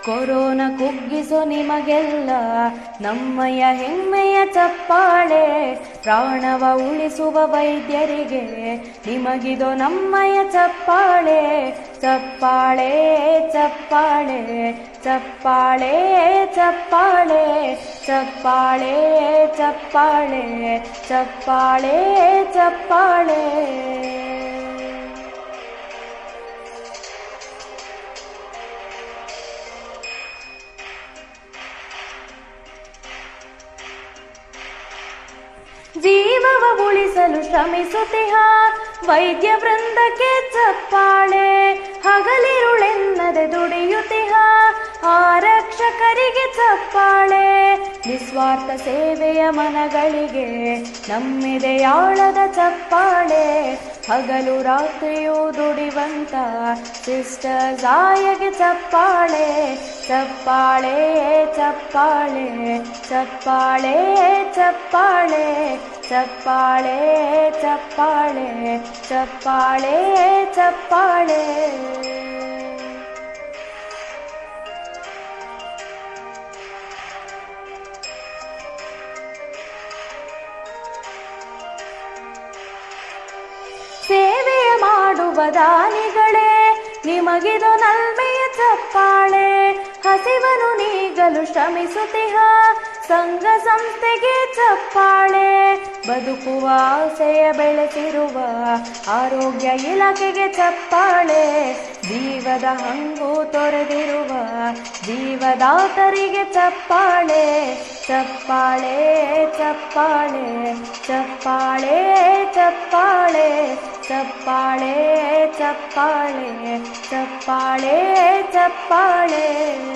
Corona ಕುಗ್ಗಿಸೋ ನಿಮಗೆಲ್ಲ ನಮ್ಮಯ ಹೆಮ್ಮೆಯ ಚಪ್ಪಾಳೆ. ಪ್ರಾಣವ ಉಳಿಸುವ ವೈದ್ಯರಿಗೆ ನಿಮಗಿದೋ ನಮ್ಮಯ ಚಪ್ಪಾಳೆ. ಚಪ್ಪಾಳೆ ಚಪ್ಪಾಳೆ ಚಪ್ಪಾಳೆ ಚಪ್ಪಾಳೆ ಚಪ್ಪಾಳೆ ಚಪ್ಪಾಳೆ ಚಪ್ಪಾಳೆ ಚಪ್ಪಾಳೆ. ಜೀವವ ಉಳಿಸಲು ಶ್ರಮಿಸುತ್ತಿಹ ವೈದ್ಯ ವೃಂದಕ್ಕೆ ಚಪ್ಪಾಳೆ. ಹಗಲಿರುಳೆನ್ನದೆ ದುಡಿಯುತ್ತಿಹ ಆರಕ್ಷಕರಿಗೆ ಚಪ್ಪಾಳೆ. ನಿಸ್ವಾರ್ಥ ಸೇವೆಯ ಮನಗಳಿಗೆ ನಮ್ಮೆದೆಯಾಳದ ಚಪ್ಪಾಳೆ. ಹಗಲು ರಾತ್ರಿಯೂ ದುಡಿವಂತ ಸಿಸ್ಟರ್ಸ್ ಆಯಗೆ ಚಪ್ಪಾಳೆ. ಚಪ್ಪಾಳೆ ಚಪ್ಪಾಳೆ ಚಪ್ಪಾಳೆ ಚಪ್ಪಾಳೆ ಚಪ್ಪಾಳೆ ಚಪ್ಪಾಳೆ ಚಪ್ಪಾಳೆ ಚಪ್ಪಾಳೆ. ಸೇವೆಯ ಮಾಡುವ ದಾನಿಗಳೇ ನಿಮಗಿದು ನಲ್ಮೆಯ ಚಪ್ಪಾಳೆ. ಹಸಿವನು ನೀಗಲು ಶ್ರಮಿಸುತ್ತಿಹ ಸಂಘ ಸಂಸ್ಥೆಗೆ ಚಪ್ಪಾಳೆ. ಬದುಕುವ ಆಸೆಯ ಬೆಳೆಸಿರುವ ಆರೋಗ್ಯ ಇಲಾಖೆಗೆ ಚಪ್ಪಾಳೆ. ಜೀವದ ಹಂಗು ತೊರೆದಿರುವ ಜೀವದಾತರಿಗೆ ಚಪ್ಪಾಳೆ. ಚಪ್ಪಾಳೆ ಚಪ್ಪಾಳೆ ಚಪ್ಪಾಳೆ ಚಪ್ಪಾಳೆ ಚಪ್ಪಾಳೆ ಚಪ್ಪಾಳೆ ಚಪ್ಪಾಳೆ ಚಪ್ಪಾಳೆ.